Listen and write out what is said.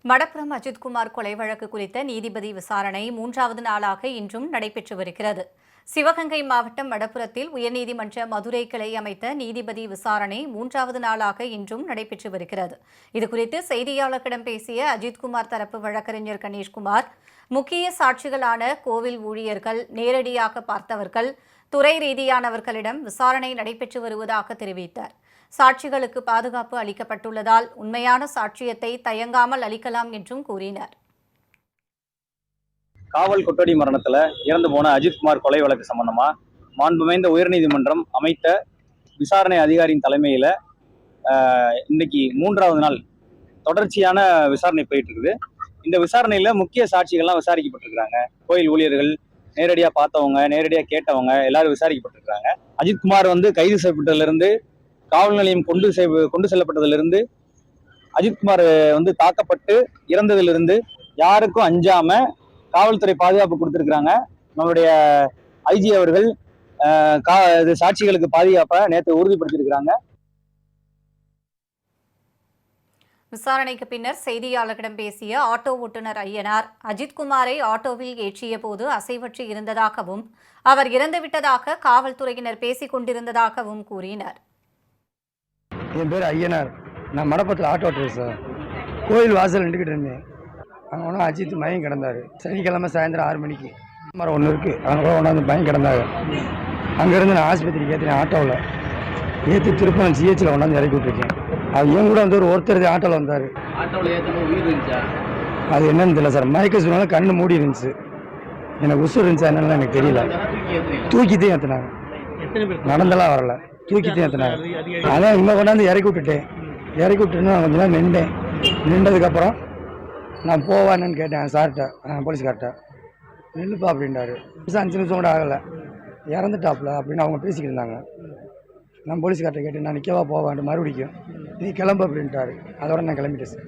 மடப்புரம் அஜித்குமார் கொலை வழக்கு குறித்த நீதிபதி விசாரணை 3வது நாளாக இன்றும் நடைபெற்று வருகிறது. சிவகங்கை மாவட்டம் மடப்புரத்தில் உயர்நீதிமன்ற மதுரை கிளை அமைத்த நீதிபதி விசாரணை 3வது நாளாக இன்றும் நடைபெற்று வருகிறது. இதுகுறித்து செய்தியாளர்களிடம் பேசிய அஜித்குமார் தரப்பு வழக்கறிஞர் கணேஷ்குமார், முக்கிய சாட்சிகளான கோவில் ஊழியர்கள், நேரடியாக பார்த்தவர்கள், துறை ரீதியானவர்களிடம் விசாரணை நடைபெற்று வருவதாக தெரிவித்தார். சாட்சிகளுக்கு பாதுகாப்பு அளிக்கப்பட்டுள்ளதால் உண்மையான சாட்சியத்தை தயங்காமல் அளிக்கலாம் என்றும் கூறினார். காவல் கொட்டடி மரணத்துல இறந்து போன அஜித்குமார் கொலை வழக்கு சம்பந்தமா மாண்புமைந்த உயர்நீதிமன்றம் அமைத்த விசாரணை அதிகாரியின் தலைமையில இன்னைக்கு 3வது நாள் தொடர்ச்சியான விசாரணை போயிட்டு இருக்குது. இந்த விசாரணையில முக்கிய சாட்சிகள்லாம் விசாரிக்கப்பட்டிருக்கிறாங்க. கோயில் ஊழியர்கள், நேரடியா பார்த்தவங்க, நேரடியா கேட்டவங்க எல்லாரும் விசாரிக்கப்பட்டிருக்கிறாங்க. அஜித்குமார் கைது செய்யப்பட்டதிலிருந்து, காவல் நிலையம் கொண்டு செல்லப்பட்டதிலிருந்து, அஜித்குமார் தாக்கப்பட்டு இறந்ததிலிருந்து யாருக்கும் அஞ்சாம காவல்துறை பாதுகாப்பு கொடுத்திருக்கிறாங்க. நம்மளுடைய ஐஜி அவர்கள் சாட்சிகளுக்கு பாதுகாப்பை நேற்று உறுதிப்படுத்தியிருக்கிறாங்க. விசாரணைக்கு பின்னர் செய்தியாளர்களிடம் பேசிய ஆட்டோ ஓட்டுநர் ஐயனார், அஜித்குமாரை ஆட்டோவில் ஏற்றிய போது அசைவற்று இருந்ததாகவும் அவர் இறந்துவிட்டதாக காவல்துறையினர் பேசிக் கொண்டிருந்ததாகவும் கூறினார். என் பேர் ஐயனார். நான் மடப்பத்தில் ஆட்டோ ஓட்டுறேன் சார். கோயில் வாசல் நின்றுக்கிட்டு இருந்தேன். அங்கே ஒன்றும் அஜித் மயம் கிடந்தார். சனிக்கிழமை சாயந்தரம் 6 மணிக்கு மரம் ஒன்று இருக்குது, அங்கே கூட ஒன்றாந்து மயம் கிடந்தாங்க. அங்கேருந்து நான் ஆஸ்பத்திரிக்கு ஏற்றினேன். ஆட்டோவில் ஏற்றி திருப்பம் சிஹெச்சில் கொண்டாந்து இறக்கி விட்டுருக்கேன். அது ஏன் கூட ஒருத்தர் ஆட்டோவில் வந்தார். அது என்னன்னு தெரியல சார். மயக்க சொன்னாலும் கண்ணு மூடி இருந்துச்சு. எனக்கு உசுர் இருந்துச்சா என்னன்னு எனக்கு தெரியல. தூக்கித்தான் ஏற்றினாங்க. நடந்தெல்லாம் வரல, தூக்கித்தான் ஏற்றினாங்க. அதான் இங்கே கொண்டாந்து இறக்கி விட்டுட்டேன். இறக்கி விட்டுன்னு நான் கொஞ்சம் நேரம் நின்றதுக்கப்புறம் நான் போவானேன்னு கேட்டேன் சார்கிட்ட, போலீஸ்கார்ட்ட. நில்லுப்பா அப்படின்றாரு. 5 நிமிஷம் கூட ஆகலை, இறந்துட்டாப்புல அப்படின்னு அவங்க பேசிக்கிட்டு இருந்தாங்க. நான் போலீஸ்கார்ட்ட கேட்டேன், நான் நிற்கவா போவான்ட்டு. மறுபடியும் நீ கிளம்பு அப்படின்ட்டாரு. அதோட நான் கிளம்பிட்டேன் சார்.